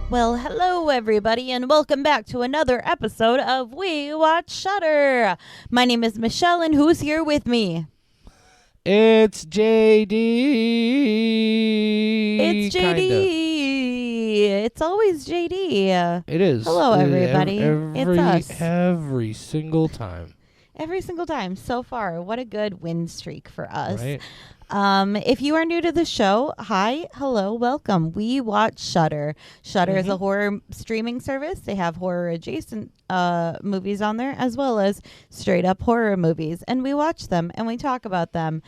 Well, hello everybody, and welcome back to another episode of We Watch Shudder. My name is Michelle, and who's here with me? It's JD. It's JD. Kinda. It's always JD. It is. Hello, everybody. It's us. Every single time. Every single time so far. What a good win streak for us. Right. If you are new to the show, hi, hello, welcome. We watch Shudder. Shudder is a horror streaming service. They have horror adjacent movies on there, as well as straight up horror movies, and we watch them and we talk about them.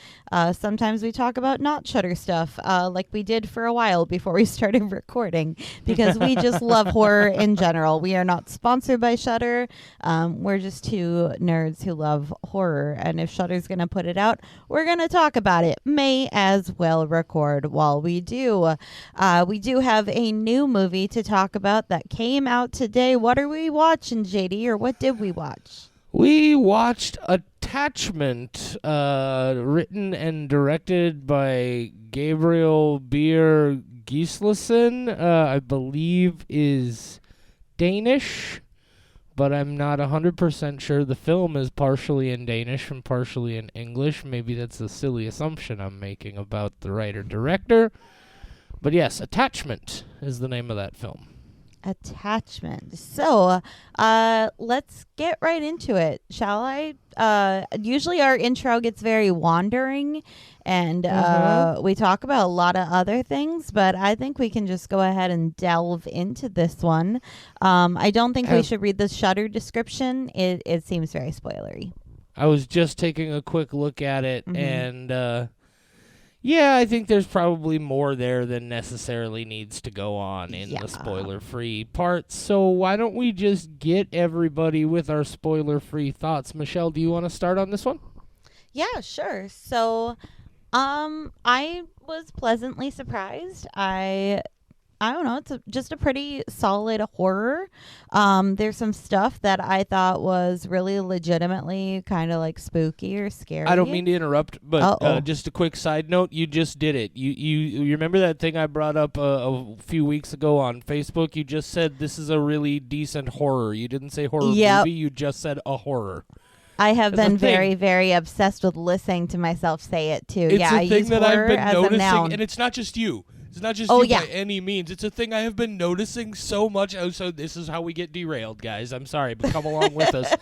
Sometimes we talk about not Shudder stuff, like we did for a while before we started recording, because we just love horror in general. We are not sponsored by Shudder. We're just two nerds who love horror, and if Shudder's gonna put it out, we're gonna talk about it. May as well record while we do. We do have a new movie to talk about that came out today. What are we watching, JD, or what did we watch? We watched Attachment, written and directed by Gabriel Beer Gislason, I believe is Danish, but I'm not 100% sure. The film is partially in Danish and partially in English. Maybe that's a silly assumption I'm making about the writer-director. But yes, Attachment is the name of that film. Attachment. So, let's get right into it, shall I? Usually our intro gets very wandering, and we talk about a lot of other things, but I think we can just go ahead and delve into this one. I don't think we should read the Shudder description. It seems very spoilery. I was just taking a quick look at it, and yeah, I think there's probably more there than necessarily needs to go on in the spoiler-free part. So why don't we just get everybody with our spoiler-free thoughts? Michelle, do you want to start on this one? Yeah, sure. So, I was pleasantly surprised. I don't know. It's just a pretty solid horror. There's some stuff that I thought was really legitimately kind of like spooky or scary. I don't mean to interrupt, but just a quick side note. You just did it. You remember that thing I brought up a few weeks ago on Facebook? You just said this is a really decent horror. You didn't say horror movie. You just said a horror. I have been very, very obsessed with listening to myself say it too. It's I a thing use that horror I've been as noticing, a noun. and it's not just you. It's not just you by any means. It's a thing I have been noticing so much. Oh, so this is how we get derailed, guys. I'm sorry, but come along with us.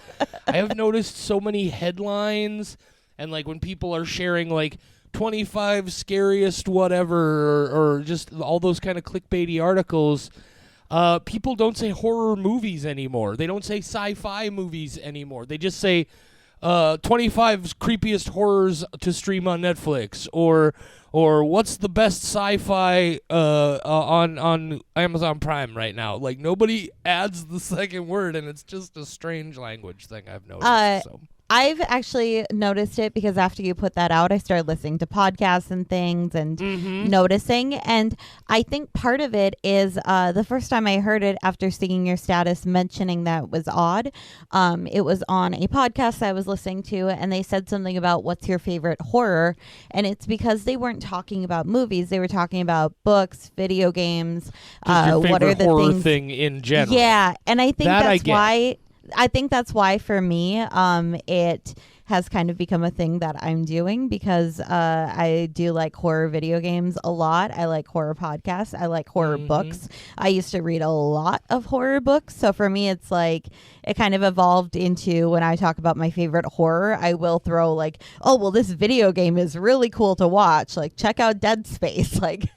I have noticed so many headlines, and like when people are sharing like 25 scariest whatever, or just all those kind of clickbaity articles, people don't say horror movies anymore. They don't say sci-fi movies anymore. They just say 25 creepiest horrors to stream on Netflix, or what's the best sci-fi on Amazon Prime right now. Like, nobody adds the second word, and it's just a strange language thing I've noticed. I've actually noticed it because after you put that out, I started listening to podcasts and things and noticing. And I think part of it is the first time I heard it after seeing your status mentioning that was odd. It was on a podcast I was listening to, and they said something about what's your favorite horror. And it's because they weren't talking about movies. They were talking about books, video games. Your favorite what are the horror things thing in general. Yeah. And I think that's why. I think that's why for me, it has kind of become a thing that I'm doing because I do like horror video games a lot. I like horror podcasts. I like horror books. I used to read a lot of horror books. So for me, it's like it kind of evolved into when I talk about my favorite horror, I will throw like, oh, well, this video game is really cool to watch. Like, check out Dead Space. Like,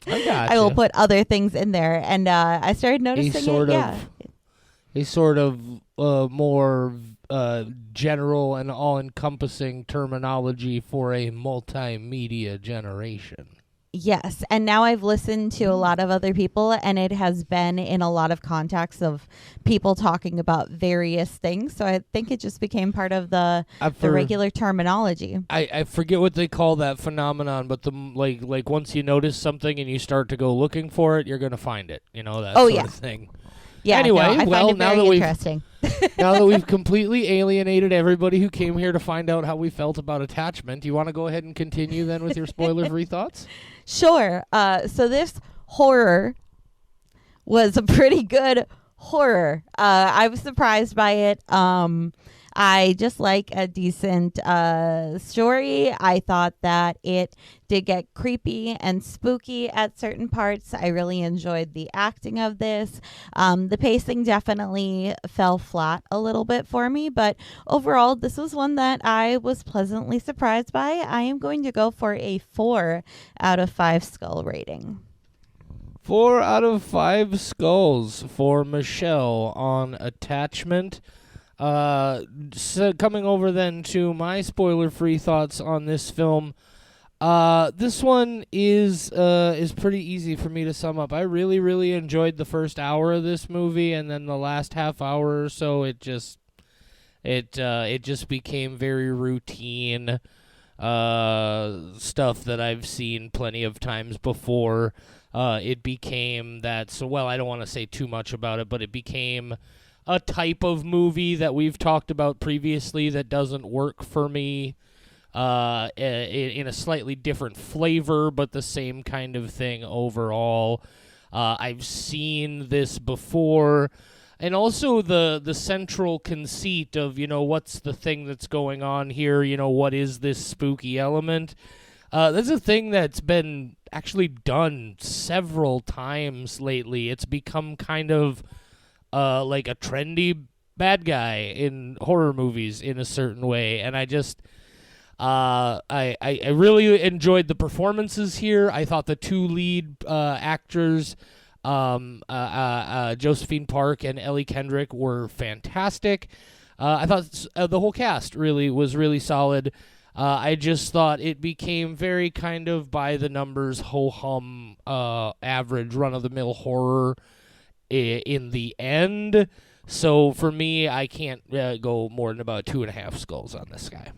I will put other things in there. And I started noticing a sort of more general and all-encompassing terminology for a multimedia generation. Yes, and now I've listened to a lot of other people, and it has been in a lot of contexts of people talking about various things. So I think it just became part of the regular terminology. I forget what they call that phenomenon, but the like once you notice something and you start to go looking for it, you're going to find it. You know, that sort of thing. Yeah, anyway, I find it very interesting. Now that we've completely alienated everybody who came here to find out how we felt about Attachment, do you want to go ahead and continue then with your spoiler-free thoughts? Sure. So this horror was a pretty good horror. I was surprised by it. I just like a decent story. I thought that it did get creepy and spooky at certain parts. I really enjoyed the acting of this. The pacing definitely fell flat a little bit for me, but overall, this was one that I was pleasantly surprised by. I am going to go for a 4 out of 5 skull rating. 4 out of 5 skulls for Michelle on Attachment. So coming over then to my spoiler-free thoughts on this film. This one is pretty easy for me to sum up. I really, really enjoyed the first hour of this movie, and then the last half hour or so, it just became very routine stuff that I've seen plenty of times before. It became that. So, well, I don't want to say too much about it, but it became a type of movie that we've talked about previously that doesn't work for me. In a slightly different flavor, but the same kind of thing overall. I've seen this before, and also the central conceit of, what's the thing that's going on here, what is this spooky element? That's a thing that's been actually done several times lately. It's become kind of like a trendy bad guy in horror movies in a certain way, and I just... I really enjoyed the performances here. I thought the two lead actors, Josephine Park and Ellie Kendrick, were fantastic. I thought the whole cast was really solid. I just thought it became very kind of by the numbers, ho-hum, average run-of-the-mill horror in the end. So for me, I can't go more than about 2.5 skulls on this guy.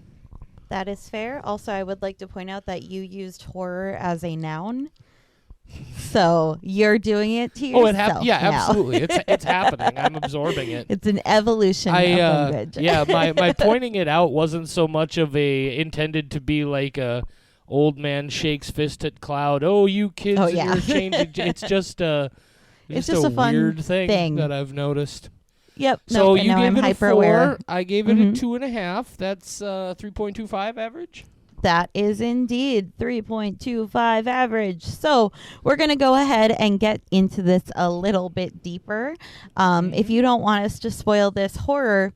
That is fair. Also, I would like to point out that you used horror as a noun. So you're doing it to yourself. Yeah, absolutely. It's happening. I'm absorbing it. It's an evolution of language. Yeah, my pointing it out wasn't so much of intended to be like a old man shakes fist at cloud. Oh, you kids, you're changing. It's just a fun weird thing that I've noticed. Yep. So you gave it a 4. Aware. I gave it a 2.5. That's 3.25 average. That is indeed 3.25 average. So we're going to go ahead and get into this a little bit deeper. If you don't want us to spoil this horror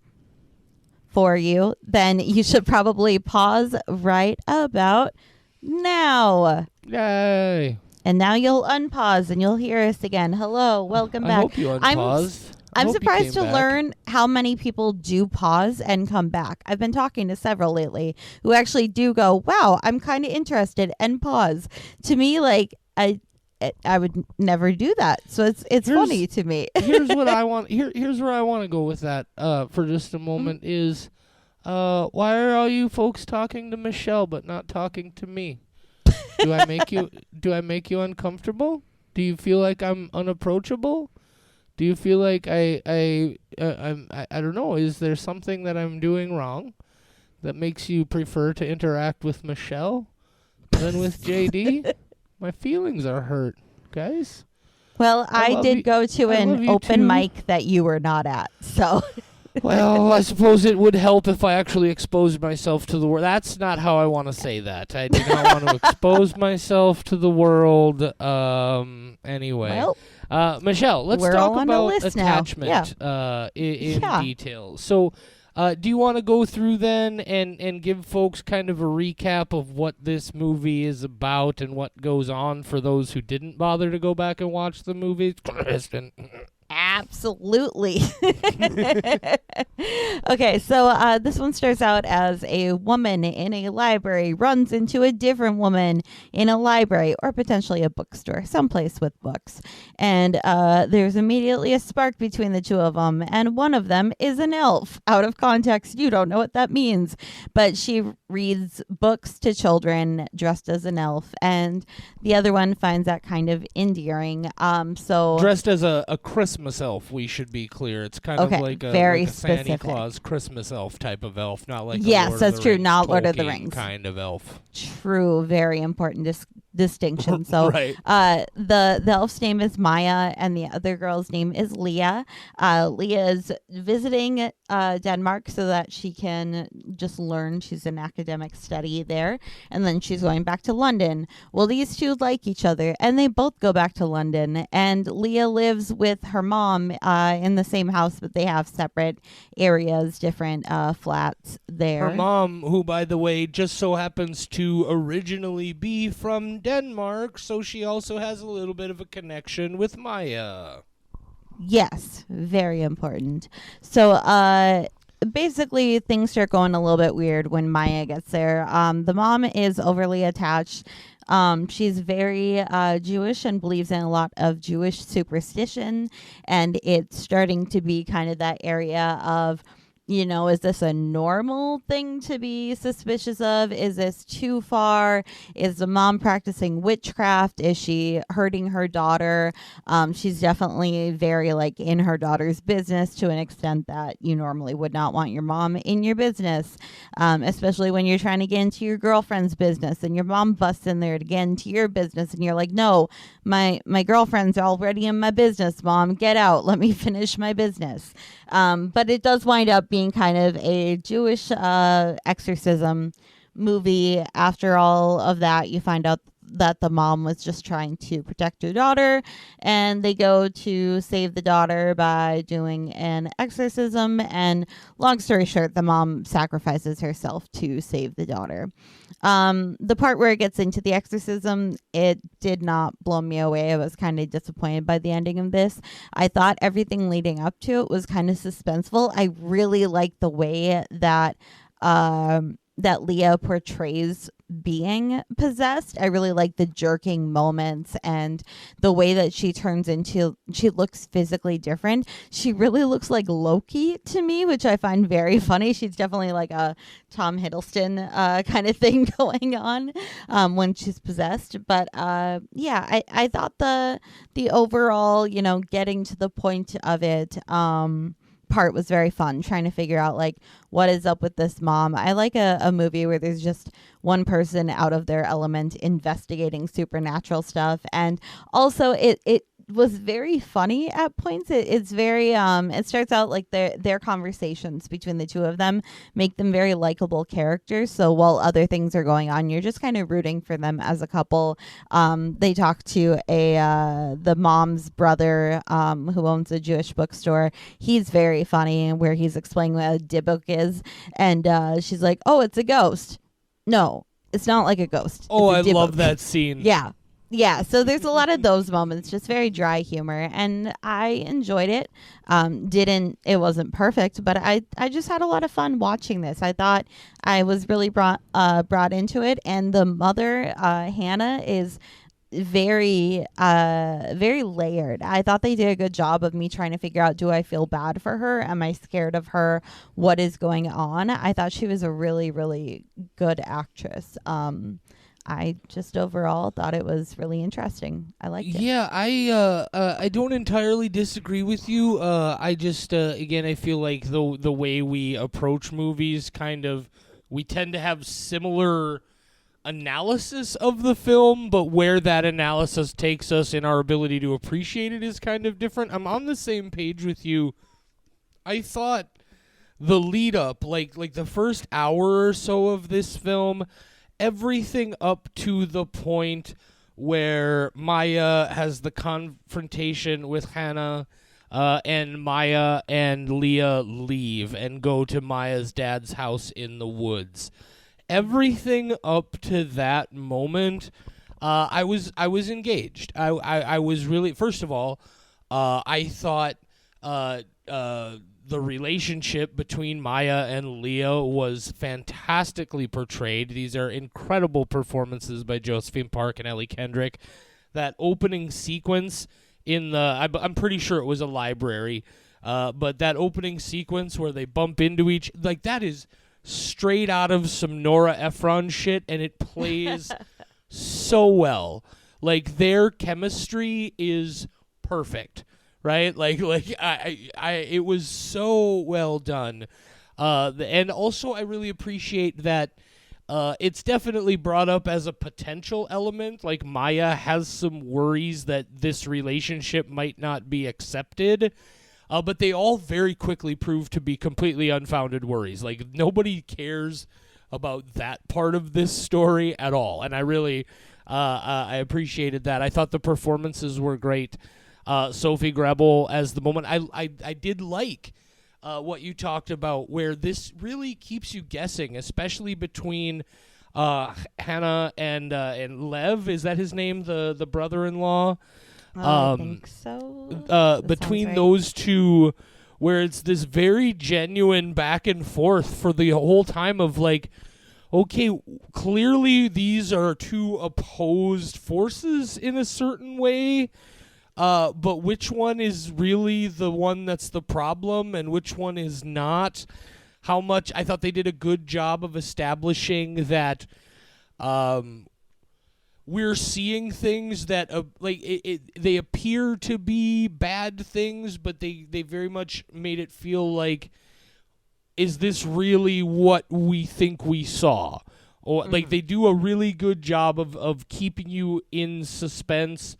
for you, then you should probably pause right about now. Yay. And now you'll unpause and you'll hear us again. Hello, welcome back. I hope you unpaused. I'm surprised to learn how many people do pause and come back. I've been talking to several lately who actually do go, wow, I'm kind of interested, and pause. To me, like, I would never do that. So it's funny to me. Here's what I want. Here's where I want to go with that for just a moment is why are all you folks talking to Michelle but not talking to me? Do I make you uncomfortable? Do you feel like I'm unapproachable? Do you feel like I don't know, is there something that I'm doing wrong that makes you prefer to interact with Michelle than with JD? My feelings are hurt, guys. Well, I did go to an open mic that you were not at, so... Well, I suppose it would help if I actually exposed myself to the world. That's not how I want to say that. I do not want to expose myself to the world. Anyway. Well, Michelle, let's talk about attachment in detail. So, do you want to go through then and give folks kind of a recap of what this movie is about and what goes on for those who didn't bother to go back and watch the movie? Kristen. Absolutely. Okay, so this one starts out as a woman in a library runs into a different woman in a library or potentially a bookstore, someplace with books. And there's immediately a spark between the two of them. And one of them is an elf. Out of context, you don't know what that means. But she reads books to children dressed as an elf. And the other one finds that kind of endearing. So dressed as a Christmas elf, we should be clear. It's kind of like a Santa Claus Christmas elf type of elf, not like yes, that's true, not Lord of the Rings kind of elf. True, very important distinction. So right. The elf's name is Maya, and the other girl's name is Leah. Leah is visiting Denmark so that she can just learn. She's in academic study there, and then she's going back to London. Well, these two like each other, and they both go back to London, and Leah lives with her mom in the same house, but they have separate areas, different flats there. Her mom, who, by the way, just so happens to originally be from Denmark, so she also has a little bit of a connection with Maya. Yes, very important. So, basically, things start going a little bit weird when Maya gets there. The mom is overly attached. She's very Jewish and believes in a lot of Jewish superstition, and it's starting to be kind of that area of, is this a normal thing to be suspicious of? Is this too far? Is the mom practicing witchcraft? Is she hurting her daughter? She's definitely very in her daughter's business to an extent that you normally would not want your mom in your business, especially when you're trying to get into your girlfriend's business and your mom busts in there to get into your business and you're like, no, my girlfriend's already in my business, Mom, get out. Let me finish my business. But it does wind up being kind of a Jewish exorcism movie. After all of that, you find out that the mom was just trying to protect her daughter, and they go to save the daughter by doing an exorcism. And long story short, the mom sacrifices herself to save the daughter. The part where it gets into the exorcism, it did not blow me away. I was kind of disappointed by the ending of this. I thought everything leading up to it was kind of suspenseful. I really like the way that that Leah portrays being possessed. I really like the jerking moments and the way that she looks physically different. She really looks like Loki to me, which I find very funny. She's definitely like a Tom Hiddleston kind of thing going on when she's possessed. But I thought the overall, getting to the point of it, part was very fun, trying to figure out what is up with this mom. I like a movie where there's just one person out of their element investigating supernatural stuff, and also it was very funny at points. It's very it starts out like their conversations between the two of them make them very likable characters. So while other things are going on, you're just kind of rooting for them as a couple. They talk to the mom's brother who owns a Jewish bookstore. He's very funny, where he's explaining what a dibbuk is, and she's like, "Oh, it's a ghost." No, it's not like a ghost. Oh, I dibbuk. love that scene. Yeah, so there's a lot of those moments, just very dry humor, and I enjoyed it. It wasn't perfect, but I just had a lot of fun watching this. I thought I was really brought into it, and the mother, Hannah, is very layered. I thought they did a good job of me trying to figure out, do I feel bad for her? Am I scared of her? What is going on? I thought she was a really, really good actress. I just overall thought it was really interesting. I liked it. Yeah, I don't entirely disagree with you. I just again, I feel like the way we approach movies, we tend to have similar analysis of the film, but where that analysis takes us in our ability to appreciate it is kind of different. I'm on the same page with you. I thought the lead up, like the first hour or so of this film, everything up to the point where Maya has the confrontation with Hannah, and Maya and Leah leave and go to Maya's dad's house in the woods. Everything up to that moment, I was engaged. I was really, first of all, I thought the relationship between Maya and Leah was fantastically portrayed. These are incredible performances by Josephine Park and Ellie Kendrick. That opening sequence I'm pretty sure it was a library, but that opening sequence where they bump into that is straight out of some Nora Ephron shit, and it plays so well. Their chemistry is perfect. Right, it was so well done, and also I really appreciate that It's definitely brought up as a potential element. Like, Maya has some worries that this relationship might not be accepted, but they all very quickly prove to be completely unfounded worries. Like, nobody cares about that part of this story at all, and I really I appreciated that. I thought the performances were great. Sophie Grebel as the moment. I did like what you talked about, where this really keeps you guessing, especially between Hannah and Lev. Is that his name? The brother-in-law. I think so. Between those two, where it's this very genuine back and forth for the whole time of like, okay, clearly these are two opposed forces in a certain way, but which one is really the one that's the problem and which one is not? How much I thought they did a good job of establishing that we're seeing things that they appear to be bad things, but they very much made it feel like, is this really what we think we saw? Or like, they do a really good job of keeping you in suspense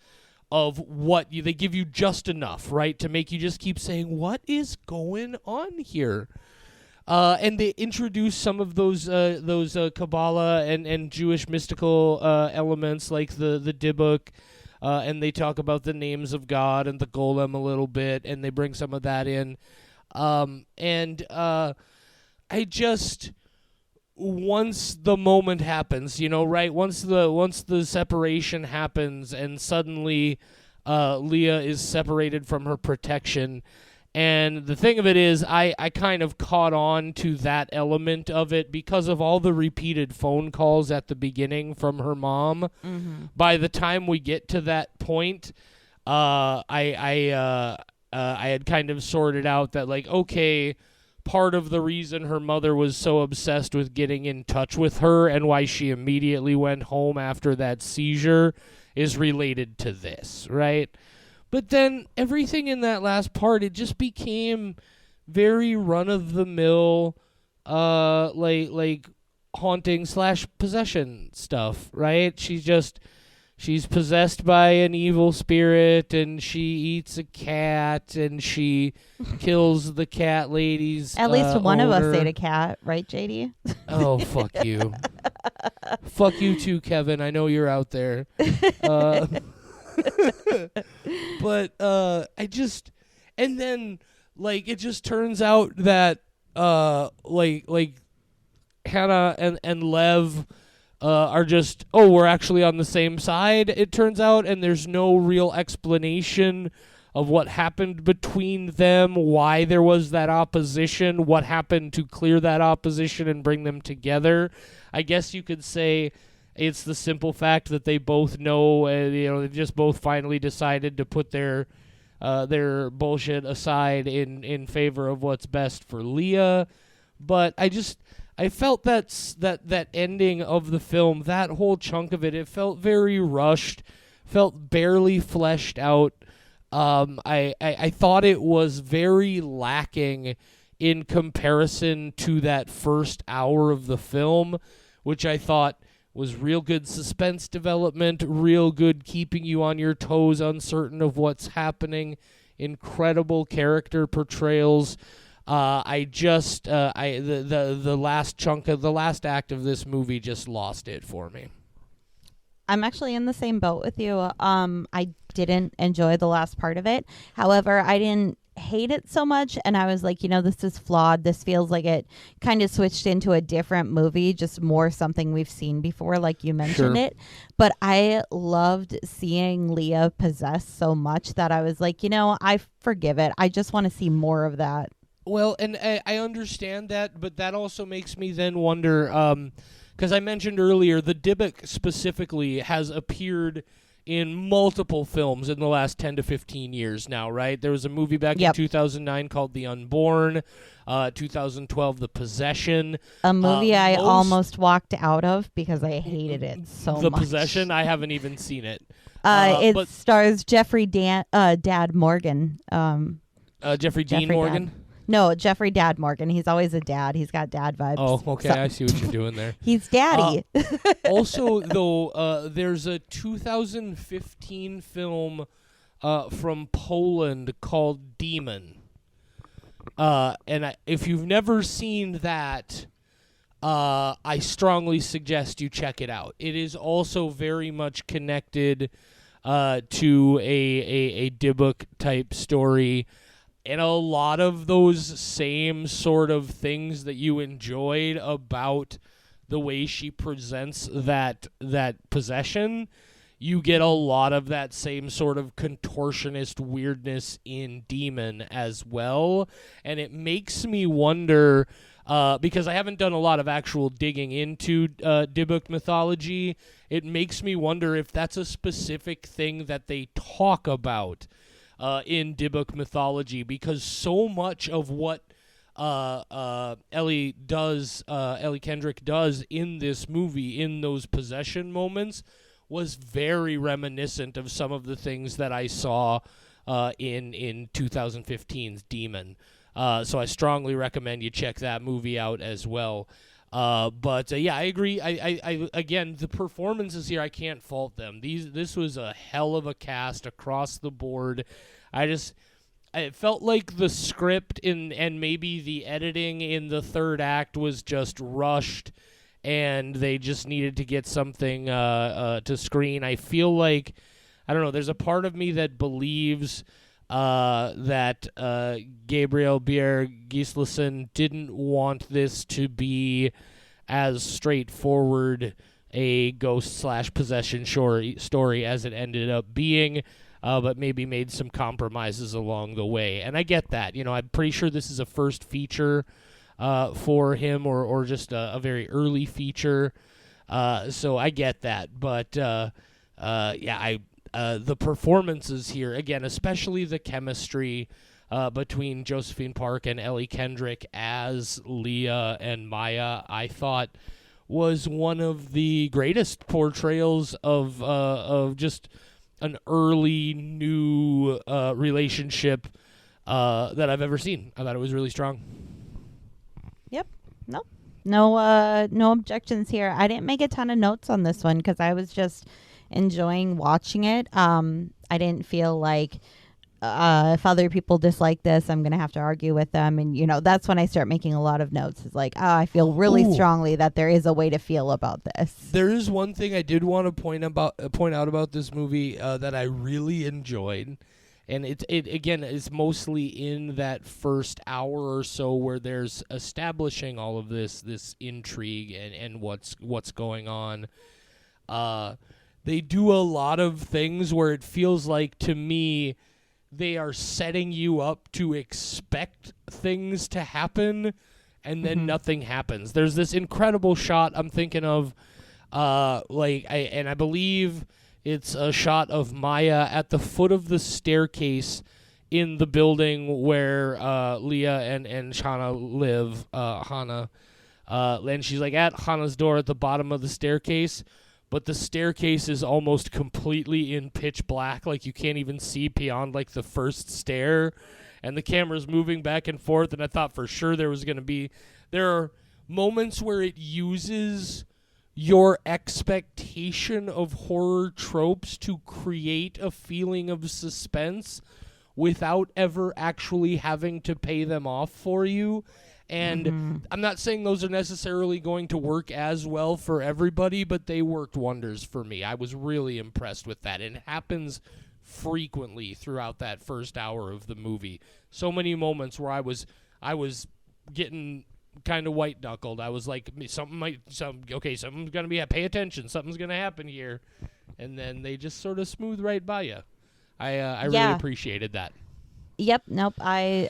of what they give you just enough, right, to make you just keep saying, what is going on here? And they introduce some of those Kabbalah and Jewish mystical elements, like the Dybbuk, and they talk about the names of God and the golem a little bit, and they bring some of that in. I just, once the moment happens, right? Once the separation happens, and suddenly Leah is separated from her protection. And the thing of it is, I kind of caught on to that element of it because of all the repeated phone calls at the beginning from her mom. Mm-hmm. By the time we get to that point, I had kind of sorted out that, like, okay, part of the reason her mother was so obsessed with getting in touch with her and why she immediately went home after that seizure is related to this, right? But then everything in that last part, it just became very run-of-the-mill, like haunting/possession stuff, right? She's possessed by an evil spirit, and she eats a cat, and she kills the cat lady's At least one owner. of us ate a cat, right, JD? Oh, fuck you. Fuck you too, Kevin. I know you're out there. But and then, like, it just turns out that like Hannah and Lev are just, we're actually on the same side, it turns out, and there's no real explanation of what happened between them, why there was that opposition, what happened to clear that opposition and bring them together. I guess you could say it's the simple fact that they both know, they just both finally decided to put their bullshit aside in favor of what's best for Leah. But I felt that ending of the film, that whole chunk of it felt very rushed, felt barely fleshed out. I thought it was very lacking in comparison to that first hour of the film, which I thought was real good suspense development, real good keeping you on your toes, uncertain of what's happening, incredible character portrayals. The last chunk of the last act of this movie just lost it for me. I'm actually in the same boat with you. I didn't enjoy the last part of it. However, I didn't hate it so much, and I was like, this is flawed. This feels like it kind of switched into a different movie, just more something we've seen before, like you mentioned. Sure. It. But I loved seeing Leah possessed so much that I was like, I forgive it. I just want to see more of that. Well, and I understand that, but that also makes me then wonder, because I mentioned earlier, the Dybbuk specifically has appeared in multiple films in the last 10 to 15 years now, right? There was a movie back in 2009 called The Unborn, 2012, The Possession. A movie I almost walked out of because I hated it so much. The Possession? I haven't even seen it. It stars Jeffrey Dad Morgan. Jeffrey Dean Morgan? No, Jeffrey Dad Morgan. He's always a dad. He's got dad vibes. Oh, okay. I see what you're doing there. He's daddy. Also, though, there's a 2015 film from Poland called Demon. And if you've never seen that, I strongly suggest you check it out. It is also very much connected to a Dybbuk type story, and a lot of those same sort of things that you enjoyed about the way she presents that possession. You get a lot of that same sort of contortionist weirdness in Demon as well, and it makes me wonder, because I haven't done a lot of actual digging into Dybbuk mythology, it makes me wonder if that's a specific thing that they talk about in Dybbuk mythology, because so much of what Ellie Kendrick does in this movie, in those possession moments, was very reminiscent of some of the things that I saw in 2015's Demon. So I strongly recommend you check that movie out as well. But I agree. I again, the performances here, I can't fault them. This was a hell of a cast across the board. It felt like the script and maybe the editing in the third act was just rushed, and they just needed to get something to screen. I feel like, I don't know, there's a part of me that believes that Gabriel Bjerre Gislason didn't want this to be as straightforward a ghost/possession story as it ended up being, but maybe made some compromises along the way. And I get that. I'm pretty sure this is a first feature for him, or just a very early feature. So I get that. But the performances here, again, especially the chemistry between Josephine Park and Ellie Kendrick as Leah and Maya, I thought was one of the greatest portrayals of just an early new relationship that I've ever seen. I thought it was really strong. Yep. No objections here. I didn't make a ton of notes on this one because I was just enjoying watching it. I didn't feel like if other people dislike this, I'm going to have to argue with them. And, that's when I start making a lot of notes. It's like, I feel really strongly that there is a way to feel about this. There is one thing I did want to point out about this movie that I really enjoyed. And it again, is mostly in that first hour or so where there's establishing all of this intrigue and what's going on. They do a lot of things where it feels like, to me, they are setting you up to expect things to happen, and then nothing happens. There's this incredible shot I'm thinking of, I believe it's a shot of Maya at the foot of the staircase in the building where Leah and Hannah live. And she's like at Hannah's door at the bottom of the staircase, but the staircase is almost completely in pitch black, like you can't even see beyond like the first stair, and the camera's moving back and forth, and I thought for sure there are moments where it uses your expectation of horror tropes to create a feeling of suspense without ever actually having to pay them off for you. And I'm not saying those are necessarily going to work as well for everybody, but they worked wonders for me. I was really impressed with that. And it happens frequently throughout that first hour of the movie. So many moments where I was getting kind of white-knuckled. I was like, something's going to be, pay attention. Something's going to happen here. And then they just sort of smooth right by you. I really appreciated that. Yep. Nope. I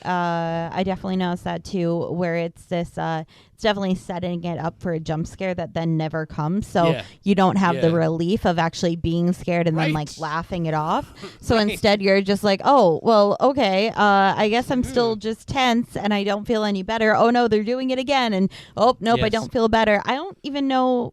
definitely noticed that too, where it's this, it's definitely setting it up for a jump scare that then never comes. So you don't have the relief of actually being scared and then like laughing it off. So instead you're just like, oh, well, okay. I guess I'm still just tense and I don't feel any better. Oh no, they're doing it again. And oh, nope, I don't feel better. I don't even know.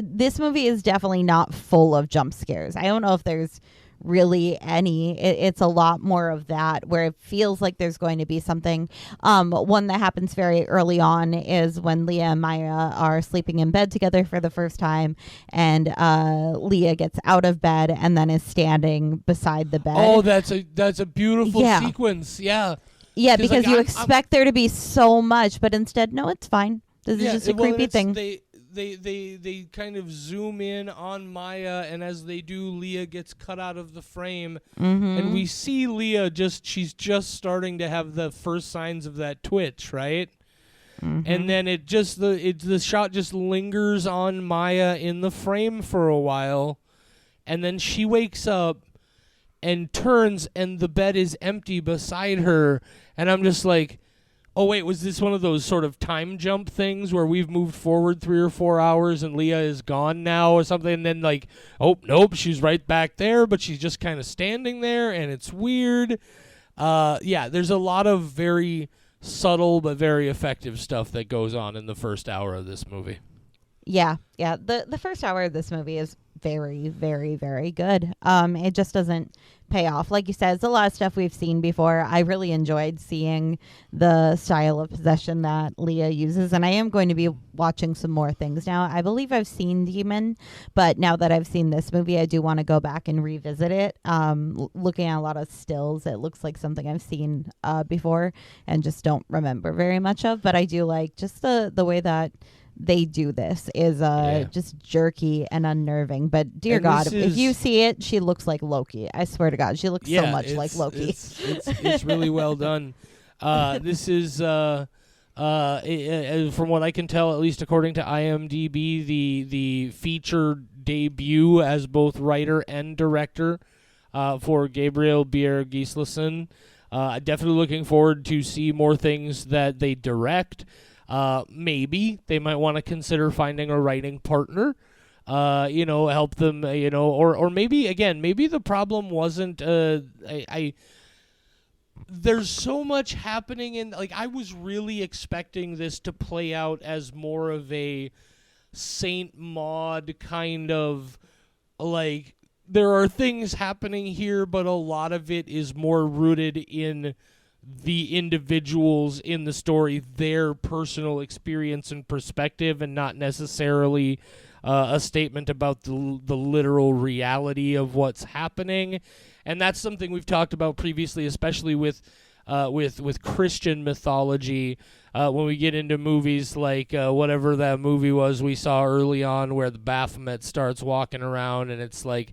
This movie is definitely not full of jump scares. I don't know if there's really any. It's a lot more of that, where it feels like there's going to be something. One that happens very early on is when Leah and Maya are sleeping in bed together for the first time, and Leah gets out of bed and then is standing beside the bed. Oh, that's a beautiful sequence. Yeah. Yeah, because like, you expect there to be so much, but instead, no, it's fine. This is just a creepy thing. They kind of zoom in on Maya, and as they do, Leah gets cut out of the frame, and we see Leah she's just starting to have the first signs of that twitch, right? And then the shot just lingers on Maya in the frame for a while, and then she wakes up and turns, and the bed is empty beside her, and I'm just like, oh, wait, was this one of those sort of time jump things where we've moved forward 3 or 4 hours and Leah is gone now or something? And then like, oh, nope, she's right back there, but she's just kind of standing there, and it's weird. There's a lot of very subtle but very effective stuff that goes on in the first hour of this movie. Yeah. The first hour of this movie is very, very, very good. It just doesn't pay off. Like you said, it's a lot of stuff we've seen before. I really enjoyed seeing the style of possession that Leah uses, and I am going to be watching some more things now. I believe I've seen Demon, but now that I've seen this movie, I do want to go back and revisit it. Looking at a lot of stills, it looks like something I've seen before and just don't remember very much of, but I do like just the way that they do this is just jerky and unnerving. But dear God, if you see it, she looks like Loki. I swear to God, she looks so much like Loki. It's really well done. This is from what I can tell, at least according to IMDb, the feature debut as both writer and director for Gabriel Bjerre Gislason. Definitely looking forward to see more things that they direct. Maybe they might want to consider finding a writing partner, help them, or maybe the problem wasn't, there's so much happening in, like, I was really expecting this to play out as more of a Saint Maud kind of, like, there are things happening here, but a lot of it is more rooted in the individuals in the story, their personal experience and perspective, and not necessarily a statement about the literal reality of what's happening. And that's something we've talked about previously, especially with Christian mythology, when we get into movies like whatever that movie was we saw early on where the Baphomet starts walking around, and it's like,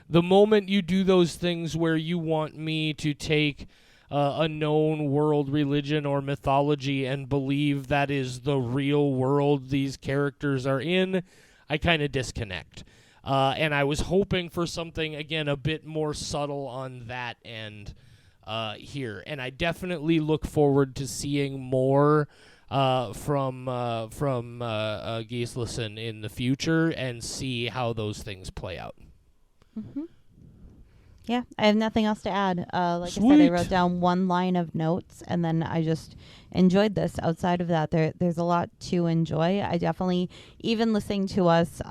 the moment you do those things where you want me to take a known world religion or mythology and believe that is the real world these characters are in, I kind of disconnect. And I was hoping for something, again, a bit more subtle on that end here. And I definitely look forward to seeing more from Gislason in the future and see how those things play out. Mm-hmm. Yeah, I have nothing else to add. Like Sweet. I said, I wrote down one line of notes, and then I just enjoyed this. Outside of that, there's a lot to enjoy. I definitely, even listening to us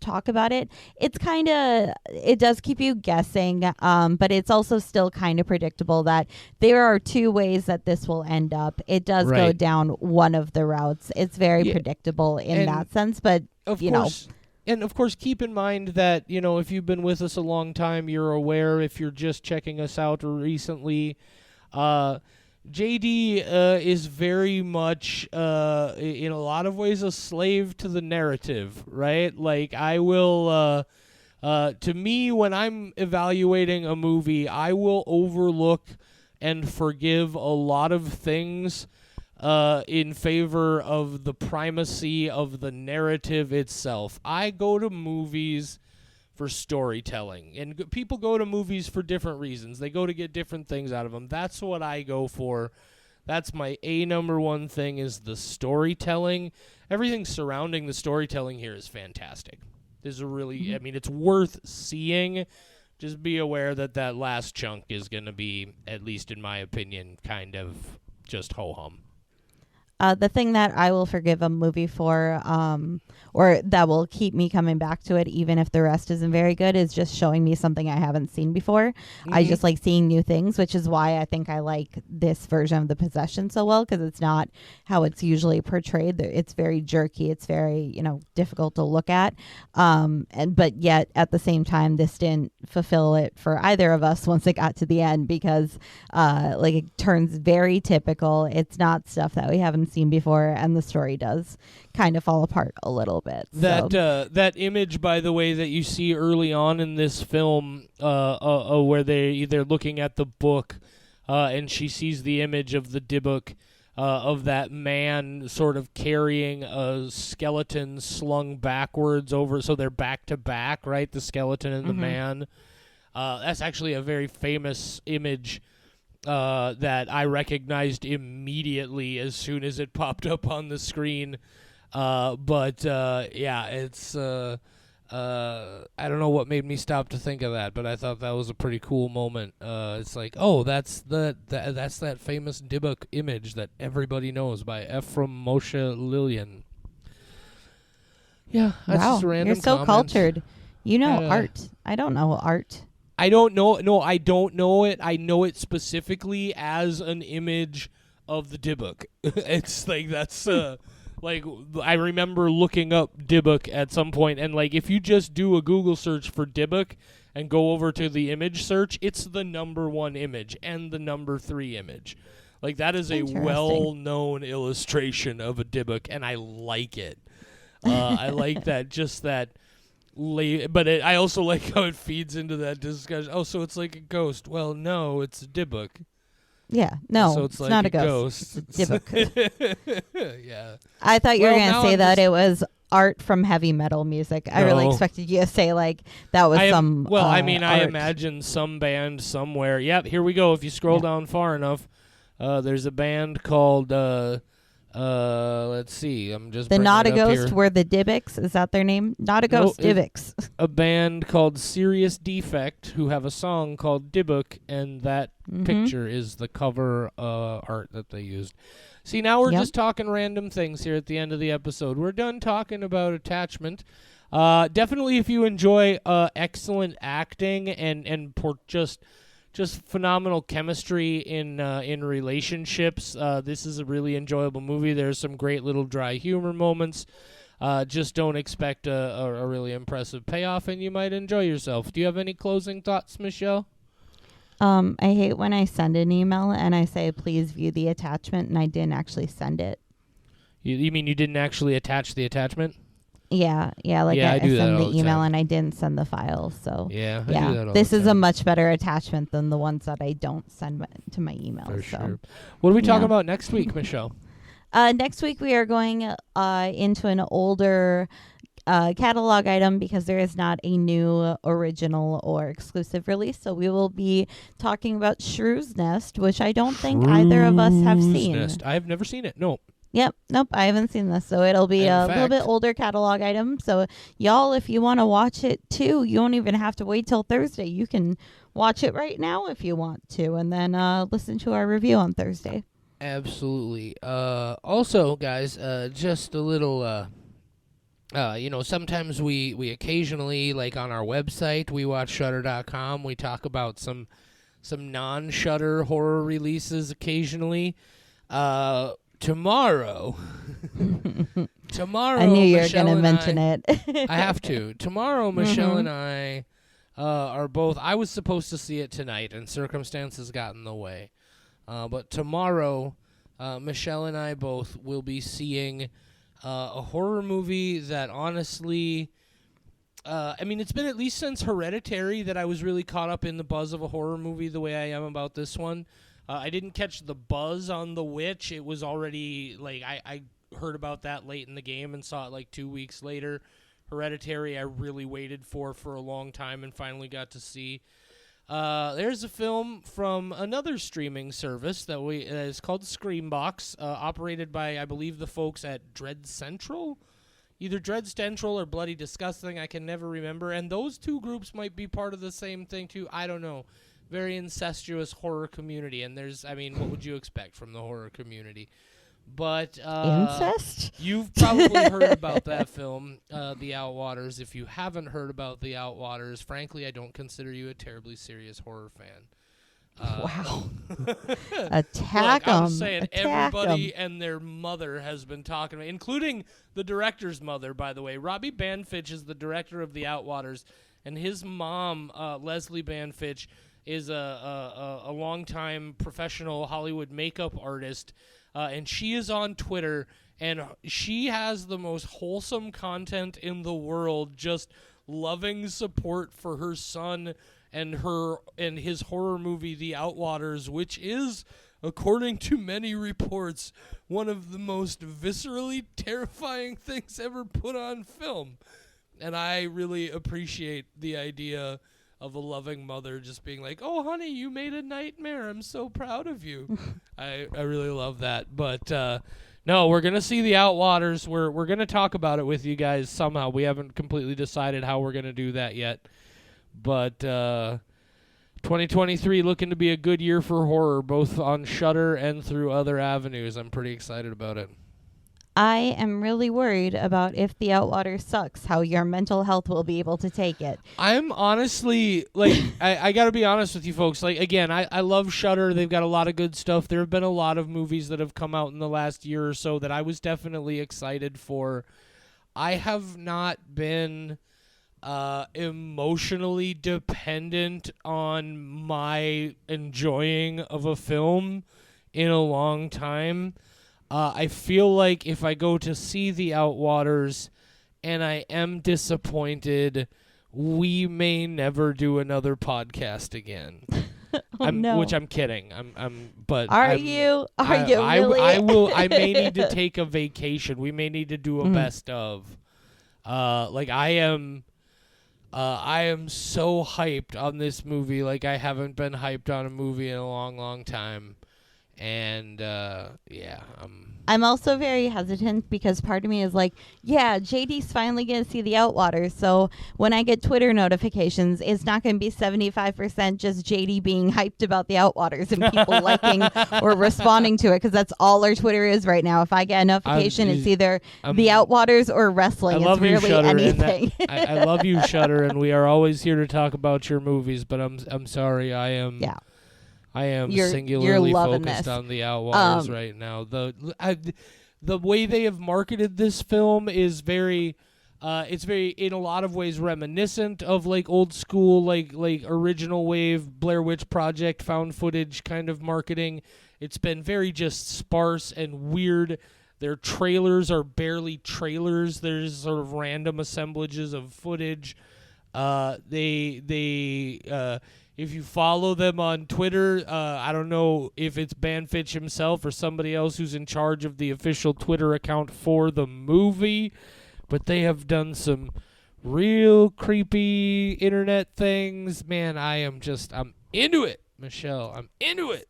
talk about it, it does keep you guessing, but it's also still kind of predictable that there are two ways that this will end up. It does go down one of the routes. It's very predictable in that sense, but, And, of course, keep in mind that, if you've been with us a long time, you're aware, if you're just checking us out recently, JD is very much, in a lot of ways, a slave to the narrative, right? Like, I will, to me, when I'm evaluating a movie, I will overlook and forgive a lot of things in favor of the primacy of the narrative itself. I go to movies for storytelling, and people go to movies for different reasons. They go to get different things out of them. That's what I go for. That's my number one thing, is the storytelling. Everything surrounding the storytelling here is fantastic. This is really, it's worth seeing. Just be aware that last chunk is going to be, at least in my opinion, kind of just ho-hum. The thing that I will forgive a movie for, or that will keep me coming back to it, even if the rest isn't very good, is just showing me something I haven't seen before. I just like seeing new things, which is why I think I like this version of The Possession so well, because it's not how it's usually portrayed. It's very jerky. It's very, difficult to look at. But yet at the same time, this didn't fulfill it for either of us once it got to the end, because it turns very typical. It's not stuff that we haven't seen before, and the story does kind of fall apart a little bit. That image, by the way, that you see early on in this film, where they're looking at the book, and she sees the image of the Dybbuk, of that man sort of carrying a skeleton slung backwards over, so they're back to back, right? The skeleton and the man. That's actually a very famous image that I recognized immediately as soon as it popped up on the screen. It's I don't know what made me stop to think of that, but I thought that was a pretty cool moment. It's like, oh, that's that famous Dybbuk image that everybody knows by Ephraim Moshe Lillian. Yeah, that's just a random you're so comment. cultured. You know art. I don't know art. I don't know. No, I don't know it. I know it specifically as an image of the Dybbuk. It's like that's like I remember looking up Dybbuk at some point, and like if you just do a Google search for Dybbuk and go over to the image search, it's the number 1 image and the number 3 image. Like that is a well-known illustration of a Dybbuk, and I like it. I like that. But I also like how it feeds into that discussion. Oh, so it's like a ghost. Well, no, it's a Dybbuk. Yeah, no, so it's like not a ghost. It's a Dybbuk. Yeah. I thought you were going to say that it was art from heavy metal music. No. I really expected you to say like that was some I art. imagine some band somewhere. Yep, here we go. If you scroll down far enough, there's a band called let's see. I'm just the Not a Ghost here. were the Dybbuks. Is that their name? Not a Ghost, Dybbuks. A band called Serious Defect who have a song called Dybbuk, and that picture is the cover art that they used. See, now we're just talking random things here at the end of the episode. We're done talking about attachment. Definitely, if you enjoy excellent acting and just phenomenal chemistry in relationships, this is a really enjoyable movie. There's some great little dry humor moments. Just don't expect a really impressive payoff, and you might enjoy yourself. Do you have any closing thoughts, Michelle? I hate when I send an email and I say, please view the attachment, and I didn't actually send it. You mean you didn't actually attach the attachment? Yeah. I send the email and I didn't send the file. So I do that all this the is time. a much better attachment than the ones that I don't send to my email. For sure. What are we talking about next week, Michelle? Next week we are going into an older catalog item, because there is not a new original or exclusive release. So we will be talking about Shrew's Nest, which I don't think either of us have seen. Nest. I have never seen it. No. Yep. Nope. I haven't seen this. So it'll be a little bit older catalog item. So y'all, if you want to watch it too, you don't even have to wait till Thursday. You can watch it right now if you want to, and then listen to our review on Thursday. Absolutely. Also, guys, just a little, sometimes we occasionally, like on our website, we watch Shudder.com. We talk about some non-Shudder horror releases occasionally. Tomorrow, I knew you were going to mention it. I have to. Tomorrow, Michelle and I are both. I was supposed to see it tonight, and circumstances got in the way. But tomorrow, Michelle and I both will be seeing a horror movie that honestly, it's been at least since Hereditary that I was really caught up in the buzz of a horror movie the way I am about this one. I didn't catch the buzz on The Witch. It was already, like, I heard about that late in the game and saw it, like, 2 weeks later. Hereditary I really waited for a long time and finally got to see. There's a film from another streaming service that is called Screambox, operated by, I believe, the folks at Dread Central. Either Dread Central or Bloody Disgusting, I can never remember. And those two groups might be part of the same thing, too. I don't know. Very incestuous horror community, and what would you expect from the horror community? But incest? You've probably heard about that film, The Outwaters. If you haven't heard about The Outwaters, frankly, I don't consider you a terribly serious horror fan. Wow. Attack them. I'm saying everybody and their mother has been talking about, including the director's mother, by the way. Robbie Banfitch is the director of The Outwaters, and his mom, Leslie Banfitch, is a longtime professional Hollywood makeup artist, and she is on Twitter, and she has the most wholesome content in the world, just loving support for her son and his horror movie, The Outwaters, which is, according to many reports, one of the most viscerally terrifying things ever put on film. And I really appreciate the idea of a loving mother just being like, "Oh, honey, you made a nightmare. I'm so proud of you." I really love that. But no, we're going to see The Outwaters. We're going to talk about it with you guys somehow. We haven't completely decided how we're going to do that yet. But 2023 looking to be a good year for horror, both on Shudder and through other avenues. I'm pretty excited about it. I am really worried about if The Outwaters sucks, how your mental health will be able to take it. I'm honestly, I got to be honest with you folks. Again, I love Shudder. They've got a lot of good stuff. There have been a lot of movies that have come out in the last year or so that I was definitely excited for. I have not been emotionally dependent on my enjoying of a film in a long time. I feel like if I go to see The Outwaters and I am disappointed, we may never do another podcast again. No. Which I'm kidding. But are you really? I will. I may need to take a vacation. We may need to do a best of. I am so hyped on this movie. Like I haven't been hyped on a movie in a long, long time. And I'm also very hesitant because part of me is like, yeah, JD's finally going to see The Outwaters. So when I get Twitter notifications, it's not going to be 75% just JD being hyped about The Outwaters and people liking or responding to it, because that's all our Twitter is right now. If I get a notification, it's either The Outwaters or wrestling. It's really anything. I love you, Shudder, and we are always here to talk about your movies. But I'm sorry, I am. Yeah. I am singularly focused on The Outwaters right now. The way they have marketed this film is very, it's very in a lot of ways reminiscent of like old school, like original wave Blair Witch Project found footage kind of marketing. It's been very just sparse and weird. Their trailers are barely trailers. There's sort of random assemblages of footage. If you follow them on Twitter, I don't know if it's Banfitch himself or somebody else who's in charge of the official Twitter account for the movie, but they have done some real creepy internet things. Man, I'm into it, Michelle. I'm into it.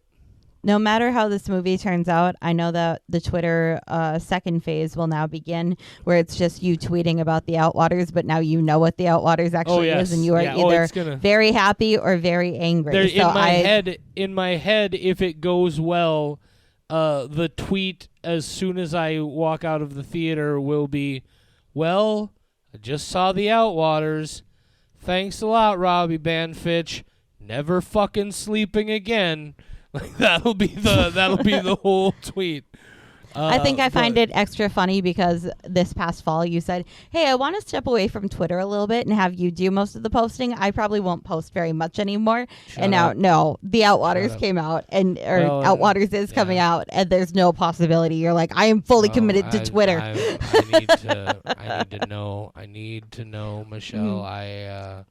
No matter how this movie turns out, I know that the Twitter second phase will now begin, where it's just you tweeting about The Outwaters, but now you know what The Outwaters actually is, and you are either very happy or very angry. In my head, if it goes well, the tweet as soon as I walk out of the theater will be, "Well, I just saw The Outwaters. Thanks a lot, Robbie Banfitch. Never fucking sleeping again." Like that'll be the whole tweet. I think I find it extra funny because this past fall you said, "Hey, I want to step away from Twitter a little bit and have you do most of the posting. I probably won't post very much anymore." Now, The Outwaters came out, Outwaters is coming out, and there's no possibility. You're like, I am fully committed to Twitter. I need to know, Michelle. I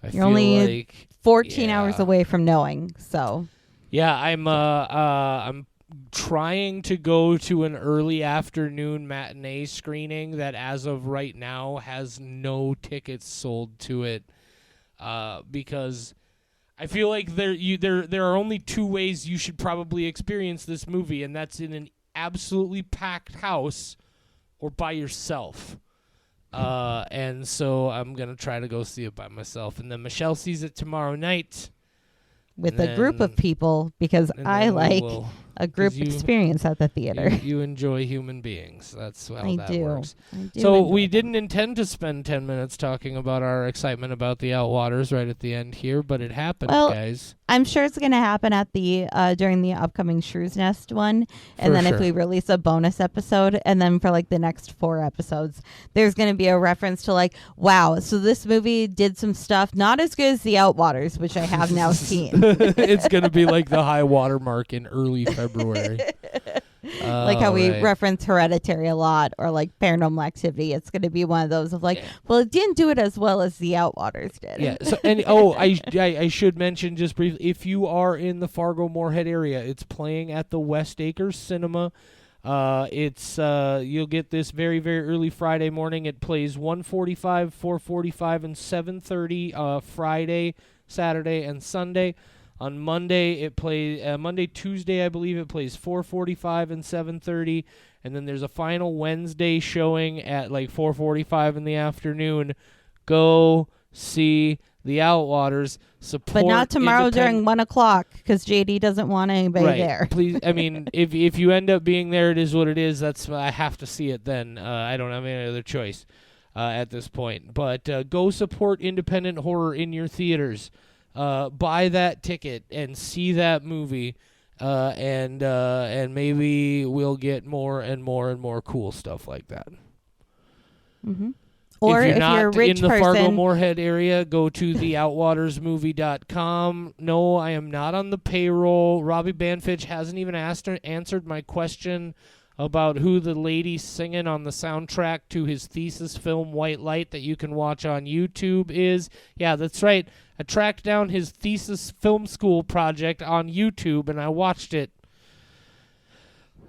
You're feel only like 14 hours away from knowing, so. Yeah, I'm trying to go to an early afternoon matinee screening that as of right now has no tickets sold to it, because I feel like there are only two ways you should probably experience this movie, and that's in an absolutely packed house or by yourself. And so I'm going to try to go see it by myself. And then Michelle sees it tomorrow night. With a group of people, because I like a group experience at the theater. You enjoy human beings. That's how that works. I do. So we didn't intend to spend 10 minutes talking about our excitement about the Outwaters right at the end here, but it happened, guys. I'm sure it's going to happen at the during the upcoming Shrew's Nest one, and then if we release a bonus episode, and then for like the next 4 episodes, there's going to be a reference to like, wow, so this movie did some stuff not as good as the Outwaters, which I have now seen. It's going to be like the high water mark in early February. Like how we reference Hereditary a lot, or like Paranormal Activity. It's going to be one of those of like, well, it didn't do it as well as the Outwaters did. Yeah. So and I should mention just briefly, if you are in the Fargo-Moorhead area, it's playing at the West Acres Cinema. It's you'll get this very, very early Friday morning. It plays 1:45, 4:45, and 7:30 Friday, Saturday, and Sunday. On Monday, it plays Tuesday, I believe it plays 4:45 and 7:30, and then there's a final Wednesday showing at like 4:45 in the afternoon. Go see the Outwaters. Support, but not tomorrow during 1 o'clock because JD doesn't want anybody there. Please, I mean, if you end up being there, it is what it is. I have to see it then. I don't have any other choice at this point. But go support independent horror in your theaters. Buy that ticket and see that movie, and maybe we'll get more and more and more cool stuff like that. Mm-hmm. Or if you're a rich in the person, Fargo-Moorhead area, go to theoutwatersmovie.com. No, I am not on the payroll. Robbie Banfitch hasn't even answered my question about who the lady singing on the soundtrack to his thesis film White Light that you can watch on YouTube is. Yeah, that's right. I tracked down his thesis film school project on YouTube, and I watched it.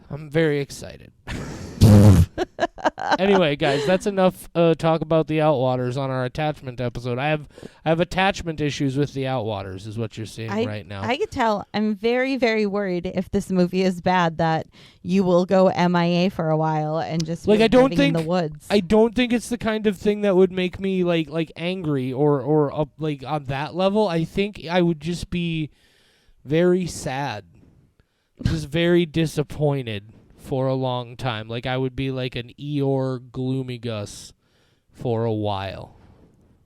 I'm very excited. Anyway, guys, that's enough talk about the Outwaters on our attachment episode. I have attachment issues with the Outwaters, is what you're seeing right now. I could tell. I'm very, very worried if this movie is bad that you will go MIA for a while and just like living in the woods. I don't think it's the kind of thing that would make me like angry or up like on that level. I think I would just be very sad, just very disappointed for a long time. Like I would be like an Eeyore Gloomy Gus for a while.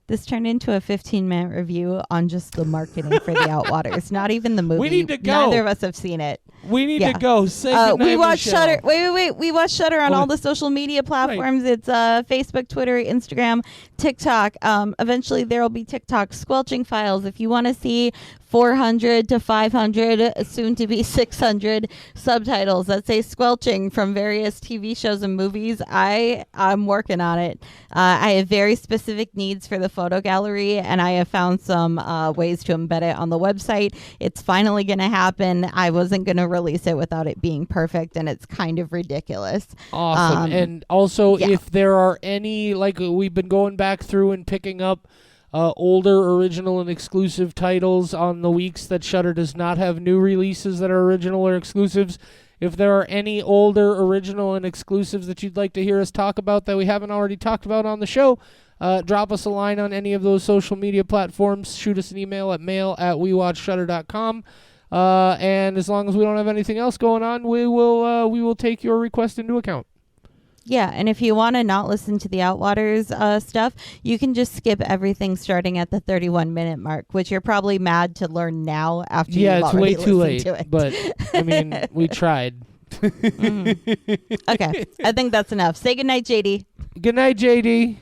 This turned into a 15-minute review on just the marketing for the Outwaters. Not even the movie. We need to go. Neither of us have seen it. We need to go. Say goodnight, we watch Michelle. Shudder. Wait. We watch Shudder on all the social media platforms. Right. It's Facebook, Twitter, Instagram, TikTok. Eventually there will be TikTok squelching files. If you want to see 400 to 500, soon to be 600 subtitles that say squelching from various TV shows and movies, I'm working on it. I have very specific needs for the photo gallery, and I have found some ways to embed it on the website. It's finally going to happen. I wasn't going to release it without it being perfect, and it's kind of ridiculous. Awesome. And also, if there are any, like we've been going back through and picking up older original and exclusive titles on the weeks that Shudder does not have new releases that are original or exclusives. If there are any older original and exclusives that you'd like to hear us talk about that we haven't already talked about on the show, drop us a line on any of those social media platforms. Shoot us an email at mail@wewatchshudder.com. And as long as we don't have anything else going on, we will take your request into account. Yeah, and if you want to not listen to the Outwaters stuff, you can just skip everything starting at the 31-minute mark, which you're probably mad to learn now after you've already listened to it. But, I mean, we tried. Okay, I think that's enough. Say goodnight, JD. Good night, JD.